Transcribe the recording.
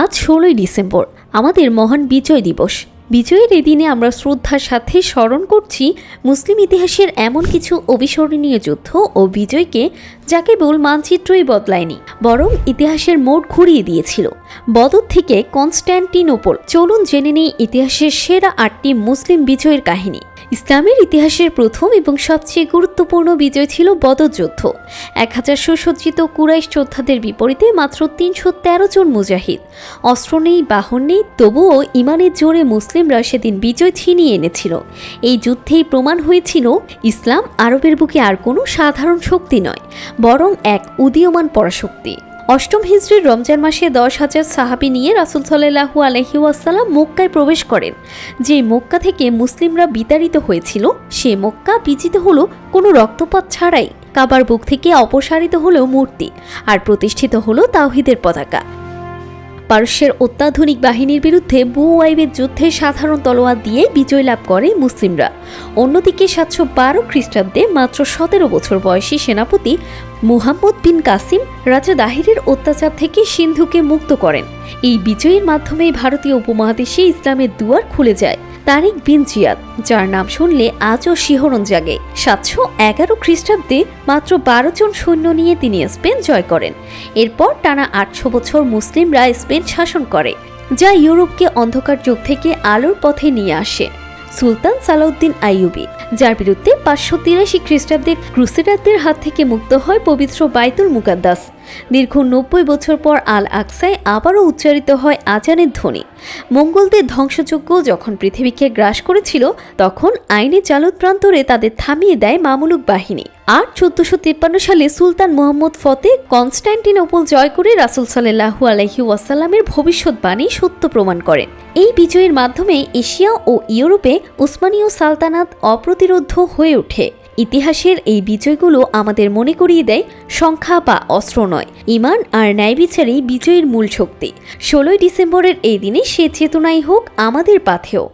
আজ 16ই ডিসেম্বর আমাদের মহান বিজয় দিবস। বিজয়ের এই দিনে আমরা শ্রদ্ধার সাথে স্মরণ করছি মুসলিম ইতিহাসের এমন কিছু অবিস্মরণীয় যুদ্ধ ও বিজয়কে যা কেবল মানচিত্রই বদলায়নি, বরং ইতিহাসের মোড় ঘুরিয়ে দিয়েছিল। বদর থেকে কনস্ট্যান্টিনোপল। চলুন জেনে নেই ইতিহাসের সেরা 8টি মুসলিম বিজয়ের কাহিনী। ইসলামের ইতিহাসের প্রথম এবং সবচেয়ে গুরুত্বপূর্ণ বিজয় ছিল বদর যুদ্ধ। 1000 সুসজ্জিত কুরাইশ যোদ্ধাদের বিপরীতে মাত্র 313 জন মুজাহিদ। অস্ত্র নেই, বাহন নেই, তবুও ইমানের জোরে মুসলিমরা সেদিন বিজয় ছিনিয়ে এনেছিল। এই যুদ্ধেই প্রমাণ হয়েছিল ইসলাম আরবের বুকে আর কোনো সাধারণ শক্তি নয়, বরং এক উদীয়মান পরাশক্তি। 8ম হিজরির রমজান মাসে 10,000 সাহাবী নিয়ে রাসূল সাল্লাল্লাহু আলাইহি ওয়াসাল্লাম মক্কায় প্রবেশ করেন। যে মক্কা থেকে মুসলিমরা বিতাড়িত হয়েছিল, সে মক্কা বিজিত হলো কোনো রক্তপাত ছাড়াই। কাবার বুক থেকে অপসারিত হলো মূর্তি, আর প্রতিষ্ঠিত হলো তাওহীদের পতাকা। পারস্যের অত্যাধুনিক বাহিনীর বিরুদ্ধে বুওয়াইবের যুদ্ধে সাধারণ তলোয়ার দিয়ে বিজয় লাভ করে মুসলিমরা। অন্যদিকে 712 খ্রিস্টাব্দে মাত্র 17 বছর বয়সী সেনাপতি মুহাম্মদ বিন কাসিম রাজা দাহিরের অত্যাচার থেকে সিন্ধুকে মুক্ত করেন। এই বিজয়ের মাধ্যমে ভারতীয় উপমহাদেশে ইসলামের দুয়ার খুলে যায়। তারিক বিন জিয়াদ, যার নাম শুনলে আজও শিহরণ জাগে, 711 খ্রিস্টাব্দে মাত্র 12 জন সৈন্য নিয়ে তিনি স্পেন জয় করেন। এরপর টানা 800 বছর মুসলিমরা স্পেন শাসন করে, যা ইউরোপকে অন্ধকার যুগ থেকে আলোর পথে নিয়ে আসে। সুলতান সালাউদ্দিন আইয়ুবী, যার বিরুদ্ধে 583 খ্রিস্টাব্দে ক্রুসেডারদের হাত থেকে মুক্ত হয় পবিত্র বাইতুল মুকাদ্দাস। দীর্ঘ 90 বছর পর আল আকসায় আবারও উচ্চারিত হয় আজানের ধ্বনি। মঙ্গলদের ধ্বংসযজ্ঞ যখন পৃথিবীকে গ্রাস করেছিল, তখন আইনে জালুদ প্রান্তরে তাদের থামিয়ে দেয় মামলুক বাহিনী। আর 1453 সালে সুলতান মুহাম্মদ ফতে কনস্ট্যান্টিনোপল জয় করে রাসূল সাল্লাল্লাহু আলাইহি ওয়াসাল্লামের ভবিষ্যৎবাণী সত্য প্রমাণ করেন। এই বিজয়ের মাধ্যমে এশিয়া ও ইউরোপে উসমানীয় সালতানাত অপ্রতিরোধ্য হয়ে ওঠে। ইতিহাসের এই বিজয়গুলো আমাদের মনে করিয়ে দেয়, সংখ্যা বা অস্ত্র নয়, ঈমান আর ন্যায় বিচারই বিজয়ের মূল শক্তি। 16ই ডিসেম্বরের এই দিনে সে চেতনাই হোক আমাদের পাথেয়।